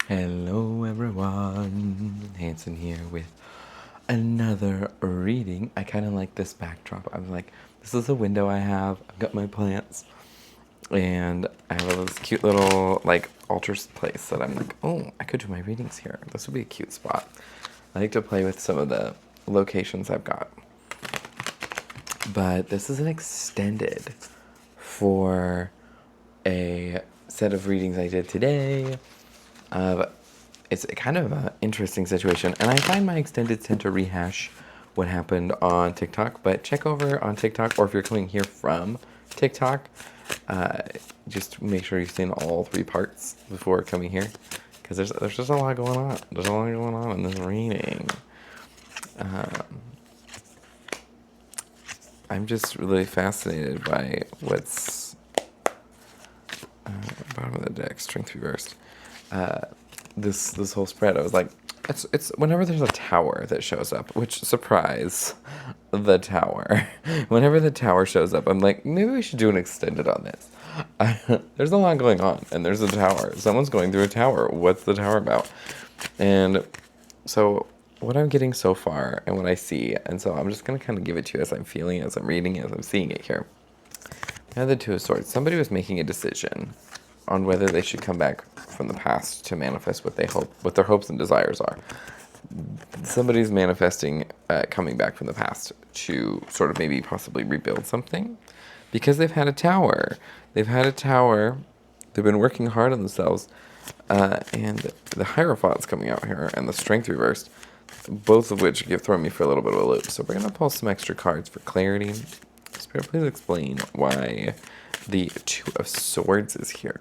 Hello everyone, Hanson here with another reading. I kind of like this backdrop. I'm like, this is a window I have. I've got my plants, and I have this cute little like altar place that I'm like, oh, I could do my readings here. This would be a cute spot. I like to play with some of the locations I've got. But this is an extended for a set of readings I did today. It's kind of an interesting situation, and I find my extendeds tend to rehash what happened on TikTok, but check over on TikTok, or if you're coming here from TikTok, just make sure you've seen all 3 parts before coming here, because there's just a lot going on. There's a lot going on in this reading. I'm just really fascinated by what's bottom of the deck, strength reversed. This whole spread, I was like, it's whenever there's a tower that shows up, which, surprise, the tower. Whenever the tower shows up, I'm like, maybe we should do an extended on this. There's a lot going on, and there's a tower. Someone's going through a tower. What's the tower about? And so what I'm getting so far and what I see, and so I'm just going to kind of give it to you as I'm feeling it, as I'm reading it, as I'm seeing it here. I had the Two of Swords. Somebody was making a decision on whether they should come back from the past to manifest what their hopes and desires are. Somebody's manifesting coming back from the past to sort of maybe possibly rebuild something, because they've had a tower. They've been working hard on themselves, and the Hierophant's coming out here, and the Strength reversed, both of which have thrown me for a little bit of a loop. So we're going to pull some extra cards for clarity. Spirit, please explain why the Two of Swords is here.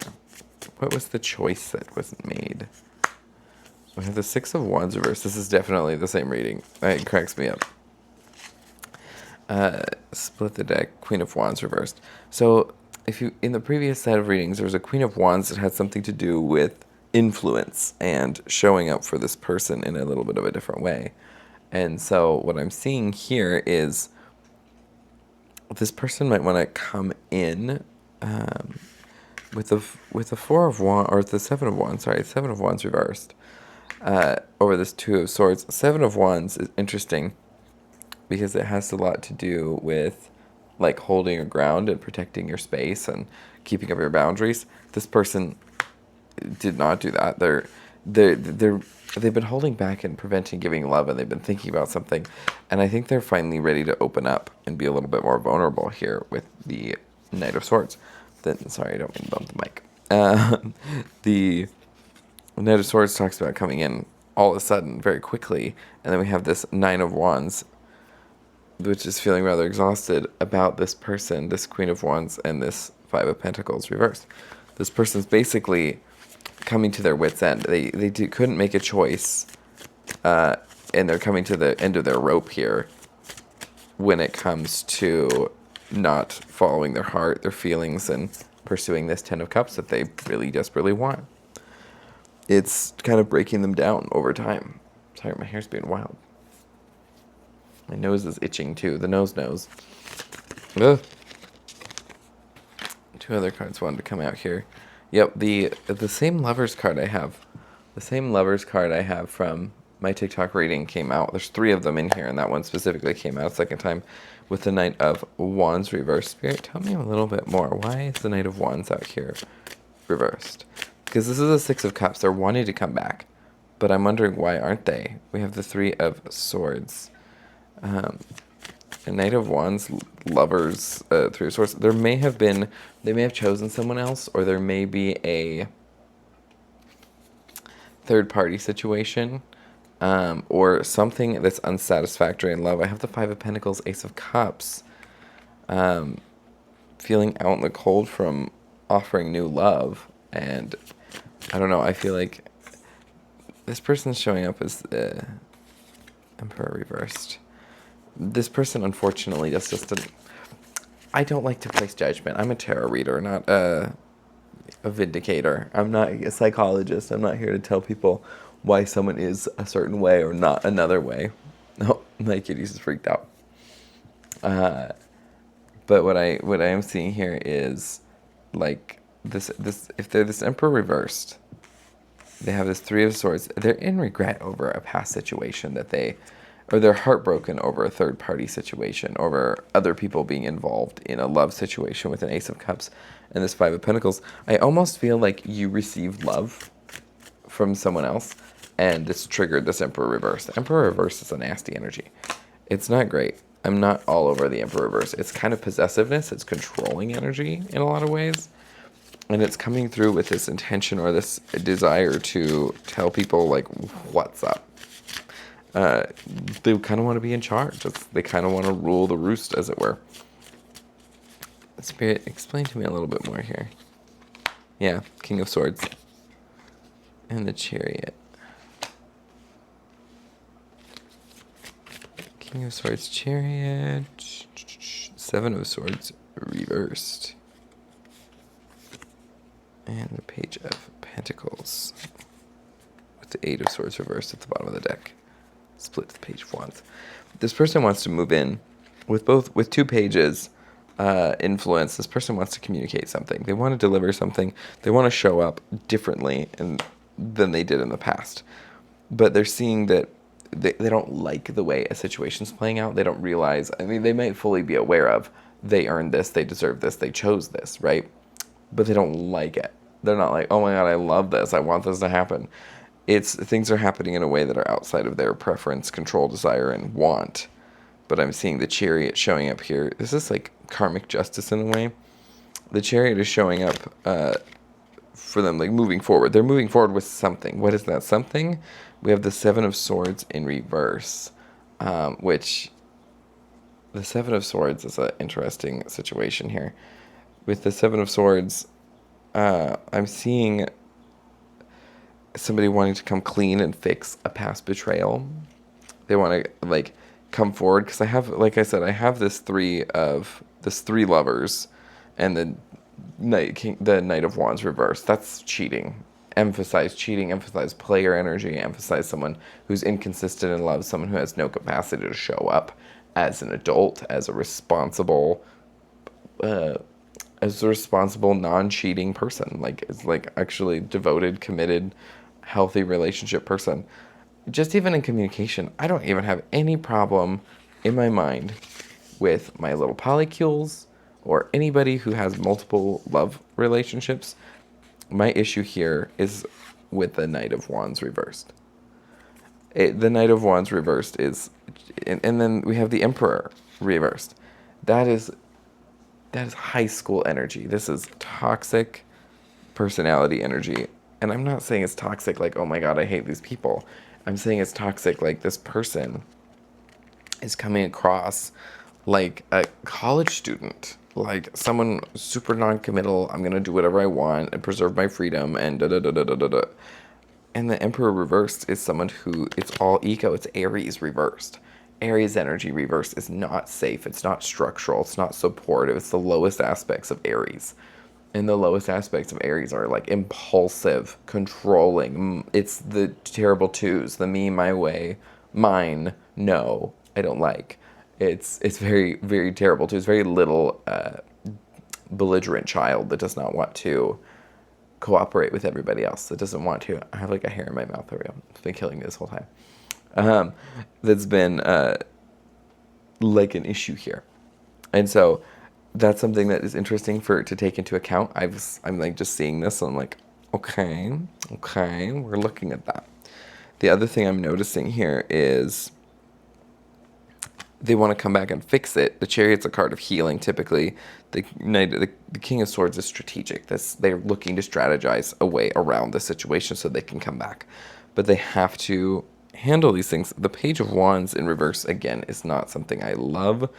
What was the choice that wasn't made? We have the Six of Wands reversed. This is definitely the same reading. It cracks me up. Split the deck, Queen of Wands reversed. So if you, in the previous set of readings, there was a Queen of Wands that had something to do with influence and showing up for this person in a little bit of a different way. And so what I'm seeing here is this person might want to come in with the Four of Wands, or the Seven of Wands. Sorry, Seven of Wands reversed over this Two of Swords. Seven of Wands is interesting because it has a lot to do with like holding your ground and protecting your space and keeping up your boundaries. This person did not do that. They've been holding back and preventing giving love, and they've been thinking about something, and I think they're finally ready to open up and be a little bit more vulnerable here with the Knight of Swords. Sorry, I don't mean to bump the mic. The Knight of Swords talks about coming in all of a sudden, very quickly, and then we have this Nine of Wands, which is feeling rather exhausted about this person, this Queen of Wands, and this Five of Pentacles reversed. This person's basically coming to their wits' end. They couldn't make a choice, and they're coming to the end of their rope here when it comes to not following their heart, their feelings, and pursuing this Ten of Cups that they really desperately want. It's kind of breaking them down over time. Sorry, my hair's being wild. My nose is itching too. The nose knows. Ugh. 2 other cards wanted to come out here. Yep, the same Lovers card I have. The same Lovers card I have from my TikTok reading came out. There's 3 of them in here, and that one specifically came out a second time with the Knight of Wands reversed. Spirit, tell me a little bit more. Why is the Knight of Wands out here reversed? Because this is a Six of Cups. They're wanting to come back, but I'm wondering why aren't they? We have the Three of Swords. A Knight of Wands, Lovers, Three of Swords. They may have chosen someone else, or there may be a third-party situation, or something that's unsatisfactory in love. I have the Five of Pentacles, Ace of Cups, feeling out in the cold from offering new love, and I don't know, I feel like this person's showing up as the Emperor reversed. This person, unfortunately, just doesn't... I don't like to place judgment. I'm a tarot reader, not a vindicator. I'm not a psychologist. I'm not here to tell people why someone is a certain way or not another way. No, my kitty's just freaked out. But what I am seeing here is, like, this if they're this Emperor reversed, they have this Three of Swords. They're in regret over a past situation or they're heartbroken over a third-party situation, over other people being involved in a love situation with an Ace of Cups and this Five of Pentacles. I almost feel like you received love from someone else, and this triggered this Emperor reverse. The Emperor reverse is a nasty energy. It's not great. I'm not all over the Emperor reverse. It's kind of possessiveness. It's controlling energy in a lot of ways. And it's coming through with this intention or this desire to tell people, like, what's up. They kind of want to be in charge. They kind of want to rule the roost, as it were. Spirit, explain to me a little bit more here. Yeah, King of Swords. And the Chariot. King of Swords, Chariot. Seven of Swords, reversed. And the Page of Pentacles. With the Eight of Swords reversed at the bottom of the deck. Split to the Page of Wands. This person wants to move in with two pages influence. This person wants to communicate something. They want to deliver something. They want to show up differently than they did in the past. But they're seeing that they don't like the way a situation's playing out. They don't realize, I mean, they might fully be aware of, they earned this, they deserve this, they chose this, right? But they don't like it. They're not like, oh my God, I love this, I want this to happen. Things are happening in a way that are outside of their preference, control, desire, and want. But I'm seeing the Chariot showing up here. This is like karmic justice in a way. The Chariot is showing up for them, like moving forward. They're moving forward with something. What is that something? We have the Seven of Swords in reverse, which the Seven of Swords is an interesting situation here. With the Seven of Swords, I'm seeing somebody wanting to come clean and fix a past betrayal. They want to like come forward because I have, like I said, I have this three lovers, and the Knight of Wands reversed. That's cheating. Emphasize cheating. Emphasize player energy. Emphasize someone who's inconsistent in love. Someone who has no capacity to show up as an adult, as a responsible non-cheating person. Like, it's like actually devoted, committed, healthy relationship person. Just even in communication, I don't even have any problem in my mind with my little polycules or anybody who has multiple love relationships. My issue here is with the Knight of Wands reversed. The Knight of Wands reversed is, and then we have the Emperor reversed. That is high school energy. This is toxic personality energy. And I'm not saying it's toxic like, oh my God, I hate these people. I'm saying it's toxic like this person is coming across like a college student, like someone super non-committal. I'm going to do whatever I want and preserve my freedom and da-da-da-da-da-da. And the Emperor reversed is someone who, it's all ego. It's Aries reversed. Aries energy reversed is not safe. It's not structural. It's not supportive. It's the lowest aspects of Aries. And the lowest aspects of Aries are like impulsive, controlling. It's the terrible twos, the me, my way, mine, no, I don't like. It's very, very terrible twos. Very little belligerent child that does not want to cooperate with everybody else. That doesn't want to. I have like a hair in my mouth. There we go. It's been killing me this whole time. That's been like an issue here. And so that's something that is interesting to take into account. I'm like just seeing this and I'm like, okay, we're looking at that. The other thing I'm noticing here is they want to come back and fix it. The Chariot's a card of healing typically. The King of Swords is strategic. They're looking to strategize a way around the situation so they can come back. But they have to handle these things. The Page of Wands in reverse, again, is not something I love.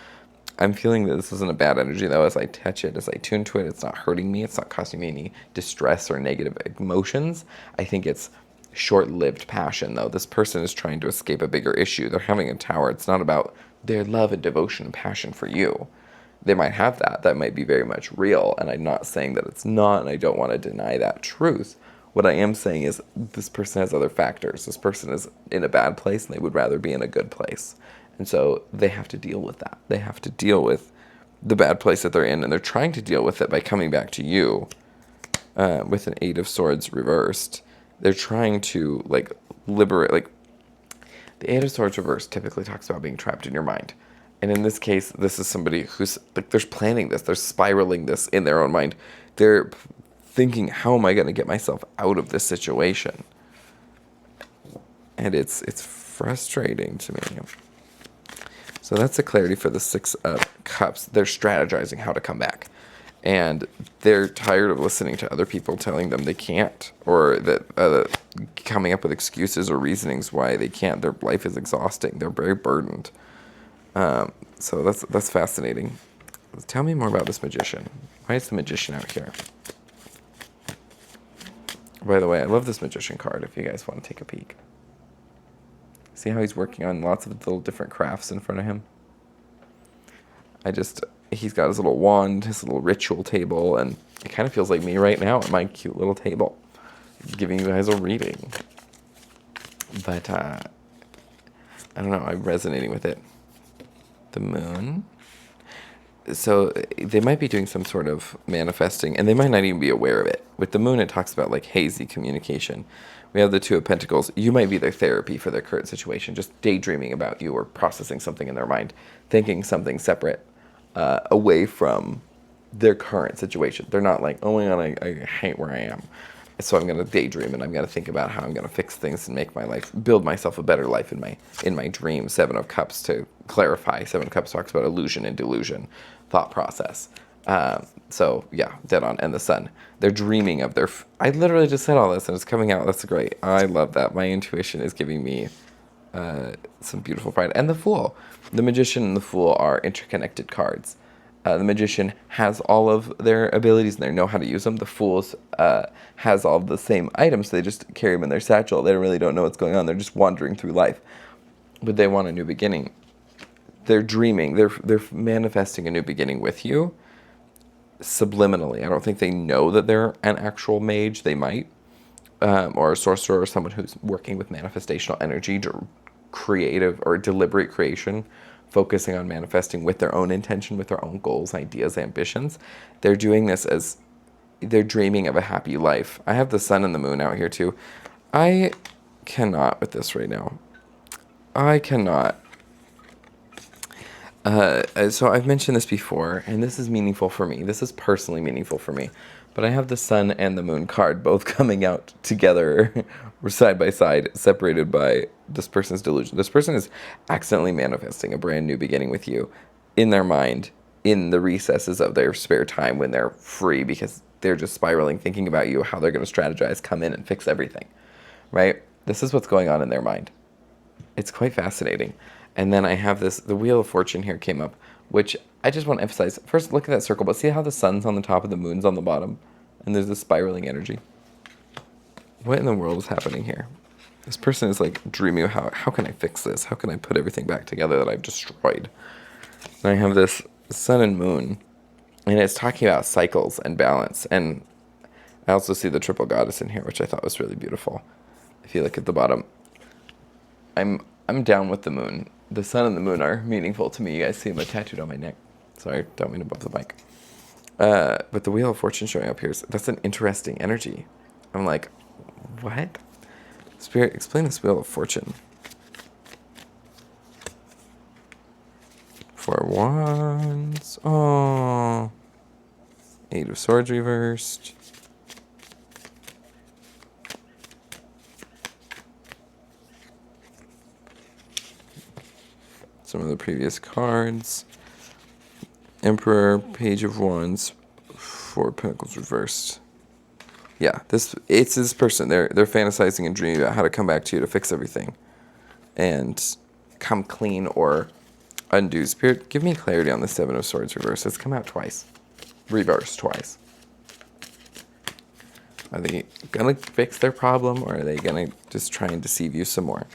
I'm feeling that this isn't a bad energy, though. As I touch it, as I tune to it, it's not hurting me. It's not causing me any distress or negative emotions. I think it's short-lived passion, though. This person is trying to escape a bigger issue. They're having a tower. It's not about their love and devotion and passion for you. They might have that. That might be very much real, and I'm not saying that it's not, and I don't want to deny that truth. What I am saying is this person has other factors. This person is in a bad place, and they would rather be in a good place. And so they have to deal with that. They have to deal with the bad place that they're in, and they're trying to deal with it by coming back to you with an Eight of Swords reversed. They're trying to like liberate. Like the Eight of Swords reversed typically talks about being trapped in your mind. And in this case, this is somebody who's like, they're planning this, they're spiraling this in their own mind. They're thinking, how am I going to get myself out of this situation? And it's frustrating to me. So that's the clarity for the Six of Cups. They're strategizing how to come back. And they're tired of listening to other people telling them they can't, or that coming up with excuses or reasonings why they can't. Their life is exhausting. They're very burdened. So that's fascinating. Tell me more about this magician. Why is the magician out here? By the way, I love this magician card if you guys want to take a peek. See how he's working on lots of little different crafts in front of him? He's got his little wand, his little ritual table, and it kind of feels like me right now at my cute little table, giving you guys a reading. But, I don't know, I'm resonating with it. The moon. So they might be doing some sort of manifesting, and they might not even be aware of it. With the moon, it talks about like hazy communication. We have the Two of Pentacles. You might be their therapy for their current situation, just daydreaming about you or processing something in their mind, thinking something separate, away from their current situation. They're not like, oh my God, I hate where I am. So I'm going to daydream and I'm going to think about how I'm going to fix things and make my life, build myself a better life in my dream. Seven of Cups, to clarify. Seven of Cups talks about illusion and delusion, thought process. So yeah, dead on. And the Sun. They're dreaming of their... I literally just said all this and it's coming out. That's great. I love that. My intuition is giving me some beautiful pride. And the Fool. The Magician and the Fool are interconnected cards. The Magician has all of their abilities and they know how to use them. The Fools has all of the same items. They just carry them in their satchel. They really don't know what's going on. They're just wandering through life. But they want a new beginning. They're dreaming. They're manifesting a new beginning with you subliminally. I don't think they know that they're an actual mage. They might. Or a sorcerer or someone who's working with manifestational energy, creative or deliberate creation, focusing on manifesting with their own intention, with their own goals, ideas, ambitions. They're doing this as they're dreaming of a happy life. I have the Sun and the Moon out here too. I cannot with this right now. I cannot. So I've mentioned this before, and this is meaningful for me. This is personally meaningful for me. But I have the Sun and the Moon card both coming out together, side by side, separated by this person's delusion. This person is accidentally manifesting a brand new beginning with you in their mind, in the recesses of their spare time when they're free, because they're just spiraling, thinking about you, how they're going to strategize, come in and fix everything, right? This is what's going on in their mind. It's quite fascinating. And then I have the Wheel of Fortune here came up, which I just want to emphasize. First, look at that circle, but see how the Sun's on the top and the Moon's on the bottom? And there's this spiraling energy. What in the world is happening here? This person is like dreaming of how can I fix this? How can I put everything back together that I've destroyed? And I have this Sun and Moon, and it's talking about cycles and balance. And I also see the Triple Goddess in here, which I thought was really beautiful. If you look at the bottom, I'm down with the Moon. The Sun and the Moon are meaningful to me. You guys see them tattooed on my neck. Sorry, don't mean to bump the mic. But the Wheel of Fortune showing up here, that's an interesting energy. I'm like, what? Spirit, explain this Wheel of Fortune. 4 of Wands. Oh. 8 of Swords reversed. Some of the previous cards. Emperor, Page of Wands, 4 Pentacles reversed. Yeah, it's this person. They're fantasizing and dreaming about how to come back to you to fix everything, and come clean or undo. Spirit, give me clarity on the 7 of Swords reversed. It's come out twice, reversed twice. Are they gonna fix their problem, or are they gonna just try and deceive you some more?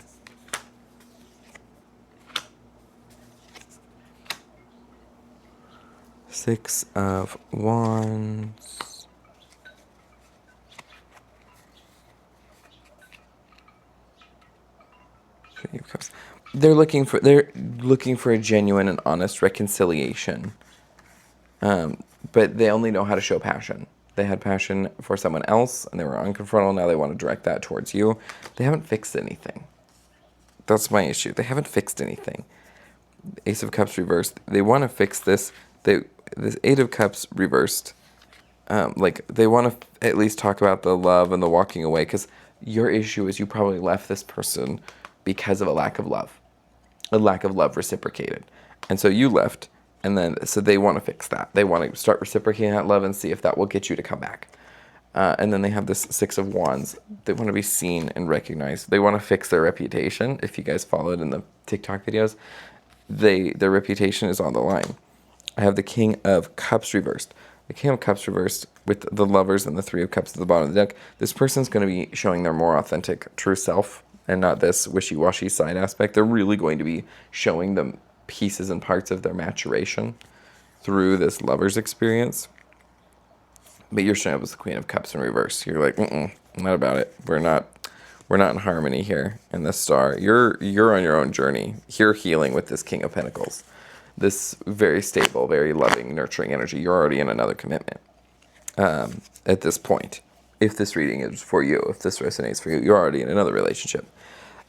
Six of Wands. They're looking for a genuine and honest reconciliation. But they only know how to show passion. They had passion for someone else, and they were unconfrontable. Now they want to direct that towards you. They haven't fixed anything. That's my issue. They haven't fixed anything. Ace of Cups reversed. They want to fix this. This Eight of Cups reversed. Like, they want to at least talk about the love and the walking away, because your issue is you probably left this person because of a lack of love reciprocated. And so you left, and then so they want to fix that. They want to start reciprocating that love and see if that will get you to come back. And then they have this Six of Wands. They want to be seen and recognized. They want to fix their reputation. If you guys followed in the TikTok videos, their reputation is on the line. I have the King of Cups reversed. The King of Cups reversed with the Lovers and the Three of Cups at the bottom of the deck. This person's going to be showing their more authentic, true self and not this wishy-washy side aspect. They're really going to be showing them pieces and parts of their maturation through this Lovers experience. But you're showing up as the Queen of Cups in reverse. You're like, not about it. We're not in harmony here in this star. You're on your own journey. You're healing with this King of Pentacles. This very stable, very loving, nurturing energy. You're already in another commitment at this point. If this reading is for you, if this resonates for you, you're already in another relationship.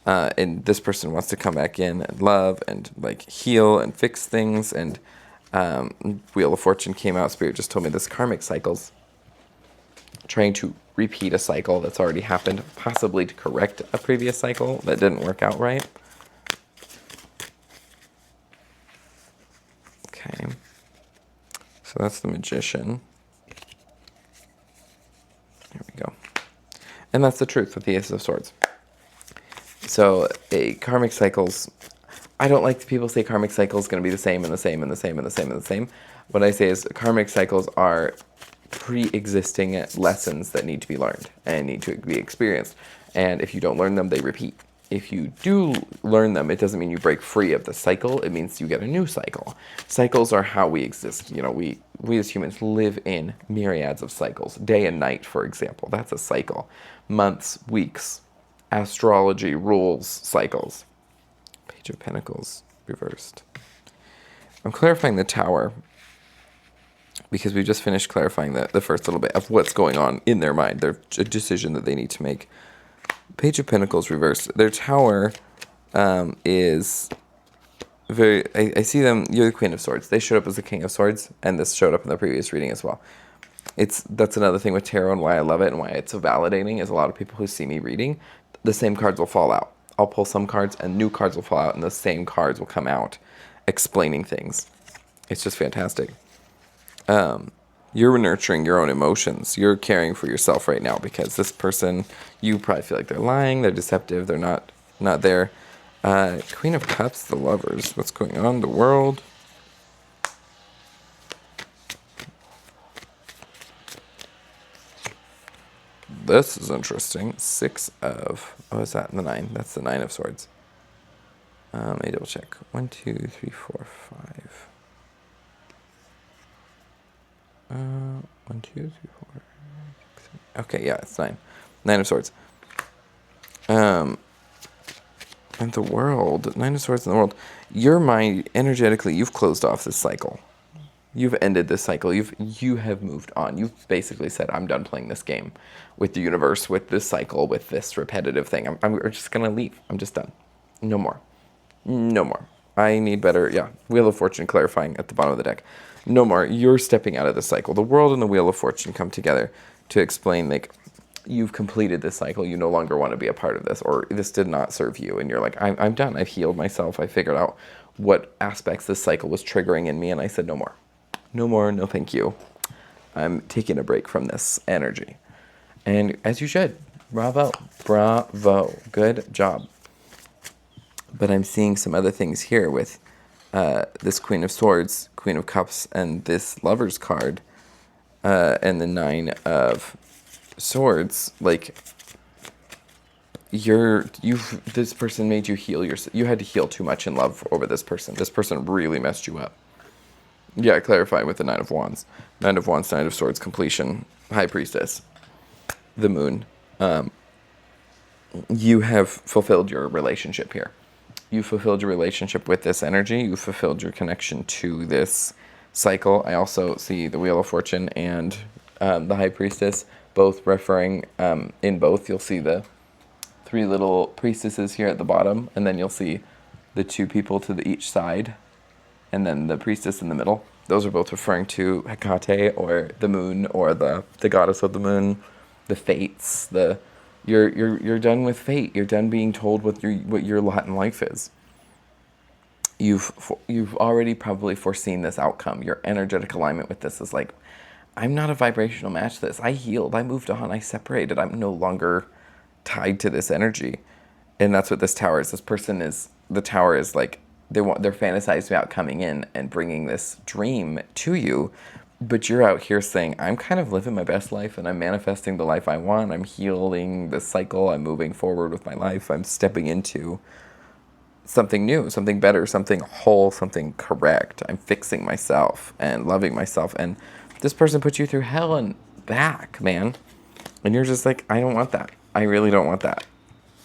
And this person wants to come back in and love and like heal and fix things. And Wheel of Fortune came out. Spirit just told me this karmic cycles, trying to repeat a cycle that's already happened, possibly to correct a previous cycle that didn't work out right. Okay. So that's the Magician. There we go. And that's the truth with the Ace of Swords. So karmic cycles, I don't like people say karmic cycles going to be the same and the same and the same and the same and the same. What I say is karmic cycles are pre-existing lessons that need to be learned and need to be experienced. And if you don't learn them, they repeat. If you do learn them, it doesn't mean you break free of the cycle. It means you get a new cycle. Cycles are how we exist. You know, we as humans live in myriads of cycles. Day and night, for example, that's a cycle. Months, weeks, astrology, rules, cycles. Page of Pentacles reversed. I'm clarifying the Tower because we just finished clarifying the first little bit of what's going on in their mind, their decision that they need to make. Page of Pentacles reversed. Their Tower is very... I see them... You're the Queen of Swords. They showed up as the King of Swords, and this showed up in the previous reading as well. That's another thing with tarot and why I love it and why it's so validating is a lot of people who see me reading, the same cards will fall out. I'll pull some cards, and new cards will fall out, and the same cards will come out explaining things. It's just fantastic. You're nurturing your own emotions. You're caring for yourself right now because this person, you probably feel like they're lying, they're deceptive, they're not there. Queen of Cups, the Lovers. What's going on in the world? This is interesting. Oh, is that the 9? That's the 9 of Swords. Let me double check. 1, 2, 3, 4, 5. 1, 2, 3, 4, 6, 7. Okay, yeah, it's 9. 9 of Swords. And the world. 9 of Swords in the world. Your mind, energetically, you've closed off this cycle. You've ended this cycle. You have moved on. You've basically said, I'm done playing this game with the universe, with this cycle, with this repetitive thing. I'm just going to leave. I'm just done. No more. No more. I need better. Yeah. Wheel of Fortune clarifying at the bottom of the deck. No more. You're stepping out of the cycle. The world and the Wheel of Fortune come together to explain, like, you've completed this cycle. You no longer want to be a part of this, or this did not serve you. And you're like, I'm done. I've healed myself. I figured out what aspects this cycle was triggering in me. And I said, no more. No more, no thank you. I'm taking a break from this energy. And as you should. Bravo. Bravo. Good job. But I'm seeing some other things here with this Queen of Swords, Queen of Cups, and this Lover's card, and the 9 of Swords. Like, this person made you heal yourself. You had to heal too much in love over this person. This person really messed you up. Yeah, clarifying with the 9 of Wands. 9 of Wands, 9 of Swords, completion, High Priestess, the Moon. You have fulfilled your relationship here. You fulfilled your relationship with this energy. You fulfilled your connection to this cycle. I also see the Wheel of Fortune and the high priestess, both referring, in both you'll see the three little priestesses here at the bottom, and then you'll see the two people to each side, and then the priestess in the middle. Those are both referring to Hecate, or the moon, or the goddess of the moon, the fates. You're done with fate. You're done being told what your lot in life is. You've already probably foreseen this outcome. Your energetic alignment with this is like, I'm not a vibrational match to this. I healed. I moved on. I separated. I'm no longer tied to this energy. And that's what this tower is. The tower is like, they're fantasizing about coming in and bringing this dream to you, but you're out here saying, I'm kind of living my best life, and I'm manifesting the life I want. I'm healing the cycle. I'm moving forward with my life. I'm stepping into something new, something better, something whole, something correct. I'm fixing myself and loving myself. And this person put you through hell and back, man. And you're just like, I don't want that. I really don't want that.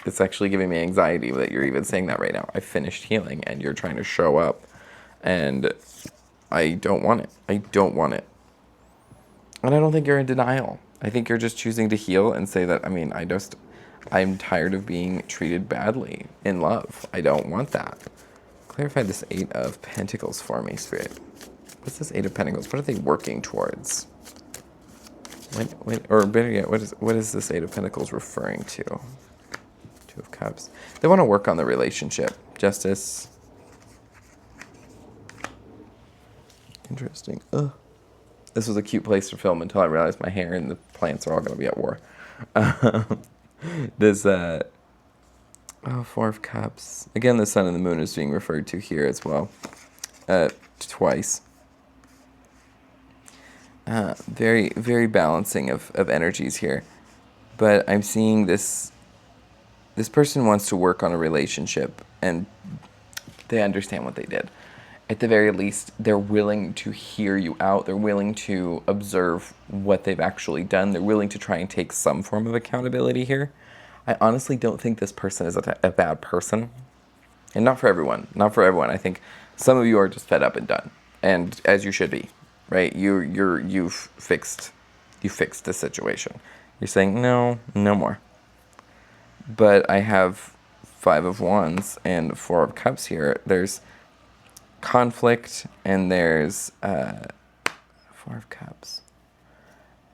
It's actually giving me anxiety that you're even saying that right now. I finished healing and you're trying to show up, and I don't want it. I don't want it. And I don't think you're in denial. I think you're just choosing to heal and say that, I'm tired of being treated badly in love. I don't want that. Clarify this Eight of Pentacles for me, Spirit. What's this Eight of Pentacles? What are they working towards? Or better yet, what is this Eight of Pentacles referring to? Two of Cups. They want to work on the relationship. Justice. Interesting. Ugh. This was a cute place to film until I realized my hair and the plants are all going to be at war. This, Four of Cups. Again, the sun and the moon is being referred to here as well. Twice. Very, very balancing of energies here. But I'm seeing this person wants to work on a relationship, and they understand what they did. At the very least, they're willing to hear you out. They're willing to observe what they've actually done. They're willing to try and take some form of accountability here. I honestly don't think this person is a bad person. And not for everyone. Not for everyone. I think some of you are just fed up and done. And as you should be, right? You've fixed the situation. You're saying, no more. But I have Five of Wands and Four of Cups here. There's conflict, and there's Four of Cups.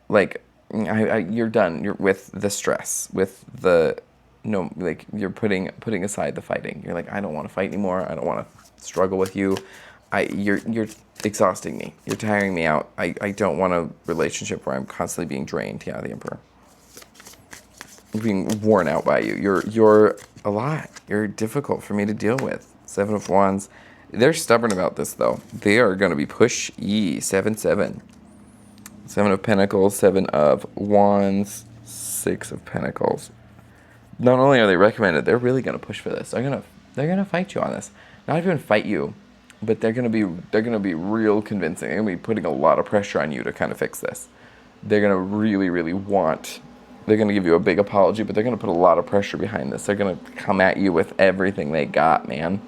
Like, you're done. You're with the stress, with the you're putting aside the fighting. You're like, I don't want to fight anymore. I don't want to struggle with you. You're exhausting me. You're tiring me out. I don't want a relationship where I'm constantly being drained. Yeah, the Emperor. Being worn out by you. You're a lot. You're difficult for me to deal with. Seven of Wands. They're stubborn about this, though. They are going to be pushy. 7-7. Seven of Pentacles, Seven of Wands, Six of Pentacles. Not only are they recommended, they're really going to push for this. They're gonna fight you on this. Not even fight you, but they're gonna be real convincing. They're gonna be putting a lot of pressure on you to kind of fix this. They're gonna really, really want. They're gonna give you a big apology, but they're gonna put a lot of pressure behind this. They're gonna come at you with everything they got, man.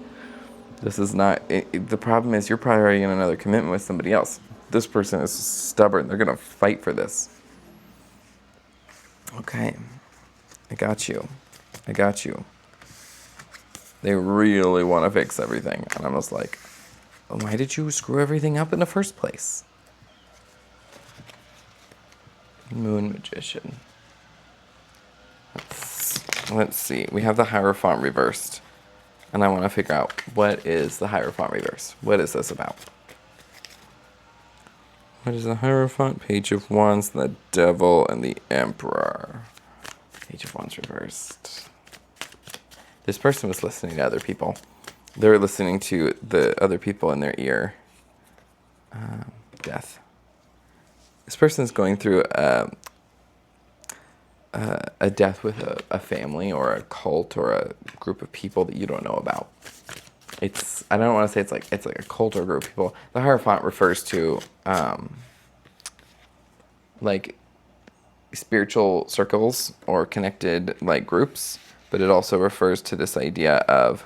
This is not. The problem is you're probably already in another commitment with somebody else. This person is stubborn. They're gonna fight for this. Okay. I got you. They really want to fix everything. And I'm just like, why did you screw everything up in the first place? Moon Magician. Let's see. We have the Hierophant reversed. And I want to figure out, what is the Hierophant reverse? What is this about? What is the Hierophant? Page of Wands, the Devil, and the Emperor. Page of Wands reversed. This person was listening to other people. They were listening to the other people in their ear. Death. This person is going through a death with a family or a cult or a group of people that you don't know about. I don't want to say it's like a cult or a group of people. The Hierophant refers to like spiritual circles or connected like groups, but it also refers to this idea of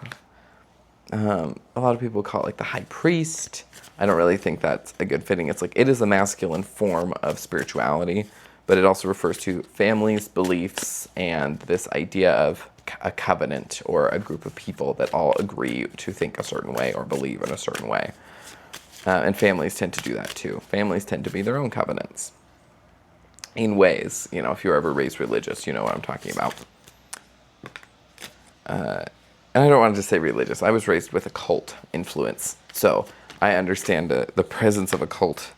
A lot of people call it like the high priest. I don't really think that's a good fitting. It's like it is a masculine form of spirituality, but it also refers to families, beliefs, and this idea of a covenant or a group of people that all agree to think a certain way or believe in a certain way. And families tend to do that too. Families tend to be their own covenants in ways. If you're ever raised religious, you know what I'm talking about. And I don't want to just say religious. I was raised with a cult influence, so I understand the presence of a cult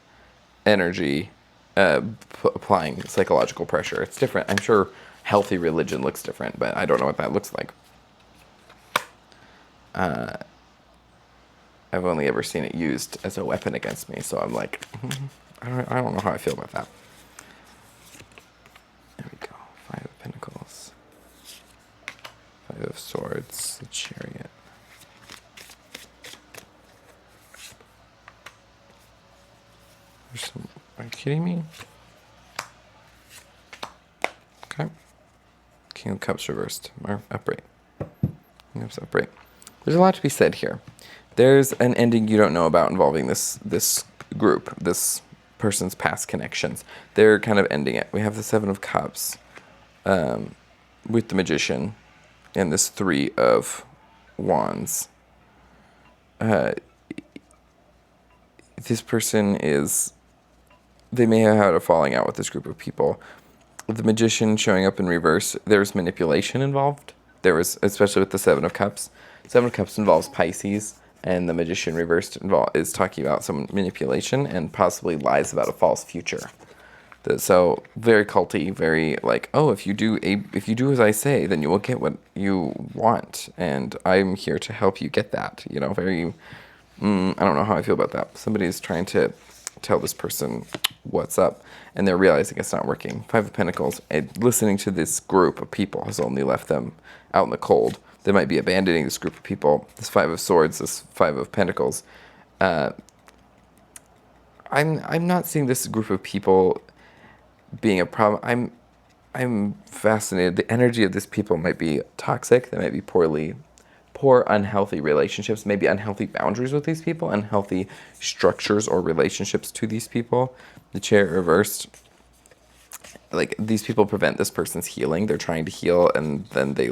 energy applying psychological pressure. It's different. I'm sure healthy religion looks different, but I don't know what that looks like. I've only ever seen it used as a weapon against me, so I'm like, I don't know how I feel about that. There we go. 5 of Pentacles. 5 of Swords. The Chariot. Are you kidding me? Okay. King of Cups reversed. Or upright. King of Cups upright. There's a lot to be said here. There's an ending you don't know about involving this group, this person's past connections. They're kind of ending it. We have the 7 of Cups with the Magician and this 3 of Wands. This person they may have had a falling out with this group of people. The Magician showing up in reverse, there's manipulation involved. There was, especially with the 7 of Cups. 7 of Cups involves Pisces, and the Magician reversed is talking about some manipulation and possibly lies about a false future. So very culty, very like, oh, if you do as I say, then you will get what you want, and I'm here to help you get that. Very. I don't know how I feel about that. Somebody's trying to tell this person what's up, and they're realizing it's not working. 5 of Pentacles, and listening to this group of people has only left them out in the cold. They might be abandoning this group of people. This 5 of Swords, this 5 of Pentacles. I'm not seeing this group of people being a problem. I'm fascinated. The energy of these people might be toxic. They might be poor, unhealthy relationships, maybe unhealthy boundaries with these people, unhealthy structures or relationships to these people. The Chariot reversed. Like, these people prevent this person's healing. They're trying to heal, and then they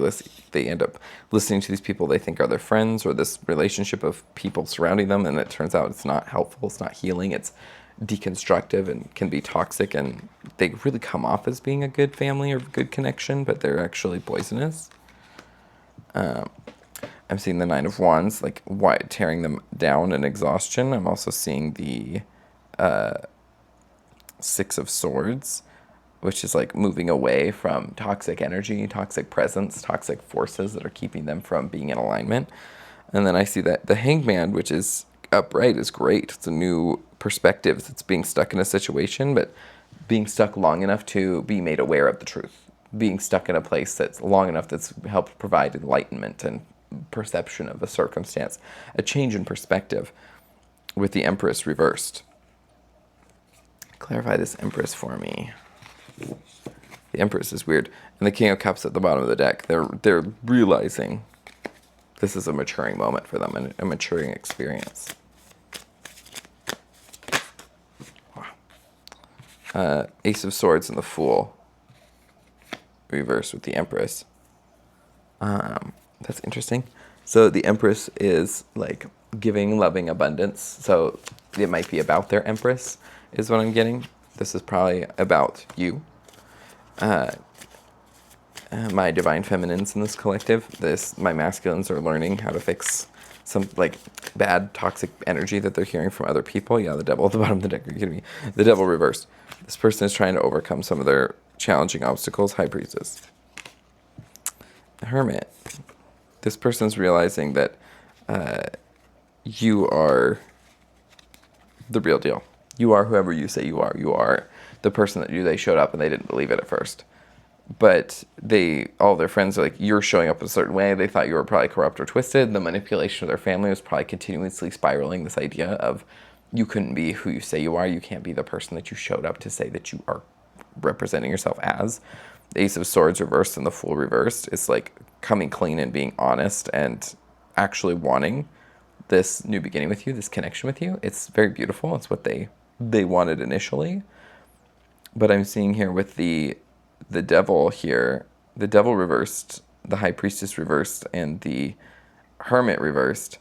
end up listening to these people they think are their friends, or this relationship of people surrounding them, and it turns out it's not helpful, it's not healing, it's deconstructive and can be toxic, and they really come off as being a good family or good connection, but they're actually poisonous. I'm seeing the 9 of Wands, like tearing them down in exhaustion. I'm also seeing the 6 of Swords, which is like moving away from toxic energy, toxic presence, toxic forces that are keeping them from being in alignment. And then I see that the Hangman, which is upright, is great. It's a new perspective. It's being stuck in a situation, but being stuck long enough to be made aware of the truth. Being stuck in a place that's long enough that's helped provide enlightenment and perception of a circumstance. A change in perspective with the Empress reversed. Clarify this Empress for me. The Empress is weird. And the King of Cups at the bottom of the deck. They're realizing this is a maturing moment for them, and a maturing experience. Wow. Ace of Swords and the Fool. Reversed with the Empress. That's interesting. So the Empress is like giving, loving, abundance. So it might be about their Empress, is what I'm getting. This is probably about you. My divine feminines in this collective. My masculines are learning how to fix some like bad toxic energy that they're hearing from other people. Yeah, the Devil at the bottom of the deck. Are you kidding me? The Devil reversed. This person is trying to overcome some of their challenging obstacles. High Priestess. Hermit. This person's realizing that you are the real deal. You are whoever you say you are. You are the person that they showed up and they didn't believe it at first. But all their friends are like, you're showing up a certain way. They thought you were probably corrupt or twisted. The manipulation of their family was probably continuously spiraling this idea of you couldn't be who you say you are. You can't be the person that you showed up to say that you are representing yourself as. The Ace of Swords reversed and the Fool reversed. It's like coming clean and being honest and actually wanting this new beginning with you, this connection with you. It's very beautiful. It's what they wanted initially. But I'm seeing here with the devil here, the devil reversed, the high priestess reversed, and the hermit reversed.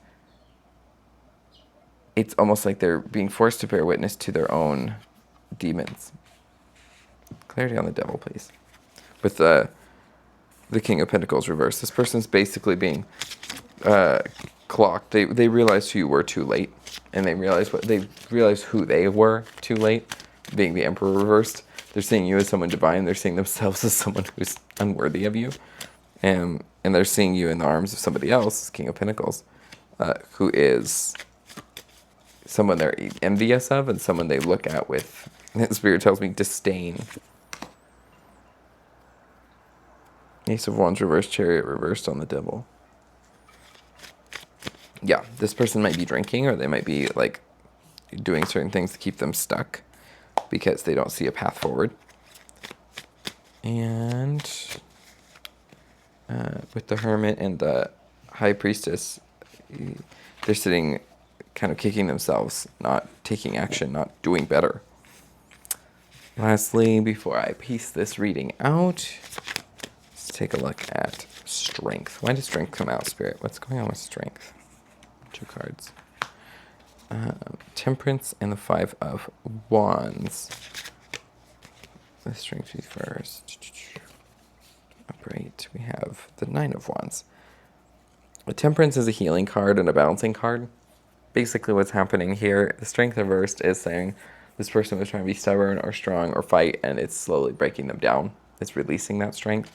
It's almost like they're being forced to bear witness to their own demons. Clarity on the devil, please. With the King of Pentacles reversed, this person's basically being clocked. They realized who you were too late, and they realized who they were too late. Being the Emperor reversed, they're seeing you as someone divine. They're seeing themselves as someone who's unworthy of you, and they're seeing you in the arms of somebody else, King of Pentacles, who is someone they're envious of and someone they look at with, Spirit tells me, disdain. Ace of Wands reversed, Chariot reversed on the devil. Yeah, this person might be drinking, or they might be like doing certain things to keep them stuck because they don't see a path forward. And with the Hermit and the High Priestess, they're sitting kind of kicking themselves, not taking action, not doing better. Lastly, before I piece this reading out, let's take a look at strength. Why does strength come out, Spirit? What's going on with strength? 2 cards. Temperance and the 5 of Wands. The strength be first. Upright. We have the 9 of Wands. The Temperance is a healing card and a balancing card. Basically what's happening here, the strength reversed is saying this person was trying to be stubborn or strong or fight, and it's slowly breaking them down. It's releasing that strength.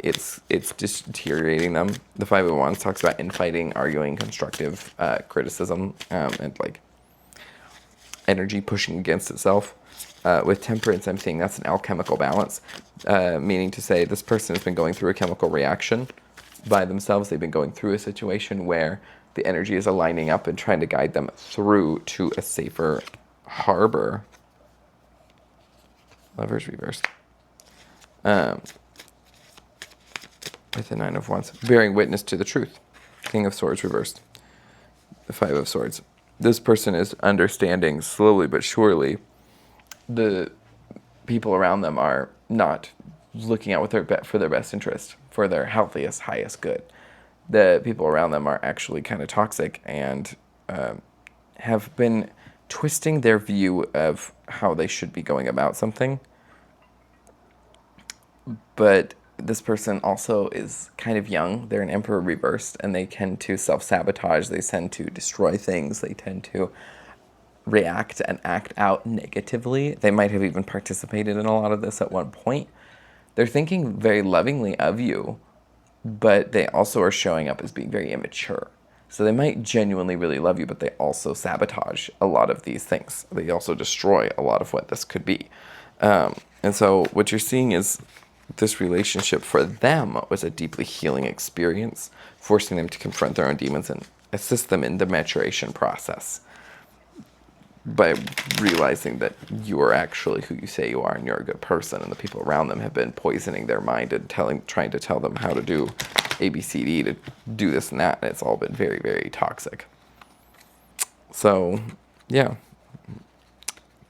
It's just deteriorating them. The 5 of Wands talks about infighting, arguing, constructive criticism, and like energy pushing against itself. With Temperance, I'm seeing that's an alchemical balance, meaning to say this person has been going through a chemical reaction by themselves. They've been going through a situation where the energy is aligning up and trying to guide them through to a safer harbor. Lovers reversed. With the 9 of Wands, bearing witness to the truth. King of Swords reversed. The 5 of Swords. This person is understanding slowly but surely the people around them are not looking out for their best interest, for their healthiest, highest good. The people around them are actually kind of toxic and have been twisting their view of how they should be going about something. But this person also is kind of young. They're an Emperor reversed, and they tend to self-sabotage. They tend to destroy things. They tend to react and act out negatively. They might have even participated in a lot of this at one point. They're thinking very lovingly of you, but they also are showing up as being very immature. So they might genuinely really love you, but they also sabotage a lot of these things. They also destroy a lot of what this could be. And so what you're seeing is this relationship for them was a deeply healing experience, forcing them to confront their own demons and assist them in the maturation process by realizing that you are actually who you say you are and you're a good person, and the people around them have been poisoning their mind and trying to tell them how to do A, B, C, D, to do this and that, and it's all been very, very toxic. So, yeah.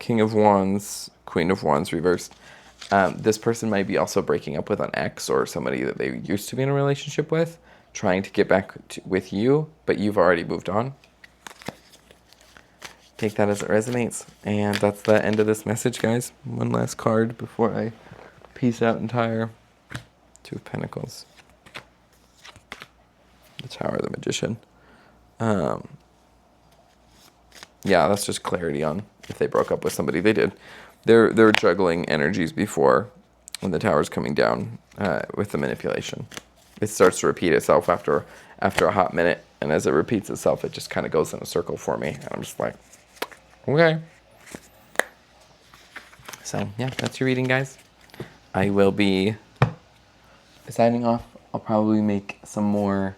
King of Wands, Queen of Wands reversed. This person might be also breaking up with an ex or somebody that they used to be in a relationship with, trying to get back with you, but you've already moved on. Take that as it resonates. And that's the end of this message, guys. One last card before I peace out entire. 2 of Pentacles. The Tower of the Magician. Yeah, that's just clarity on if they broke up with somebody. They did. They're juggling energies before when the tower's coming down with the manipulation. It starts to repeat itself after a hot minute, and as it repeats itself, it just kind of goes in a circle for me. And I'm just like, okay. So, yeah, that's your reading, guys. I will be signing off. I'll probably make some more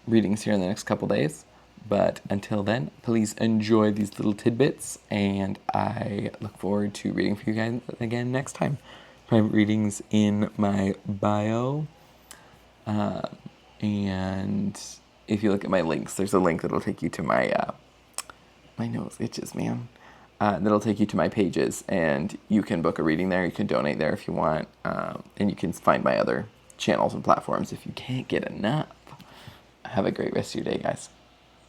readings here in the next couple days. But until then, please enjoy these little tidbits, and I look forward to reading for you guys again next time. Private readings in my bio. And if you look at my links, there's a link that'll take you to my my nose itches, man. That'll take you to my pages, and you can book a reading there. You can donate there if you want, and you can find my other channels and platforms if you can't get enough. Have a great rest of your day, guys.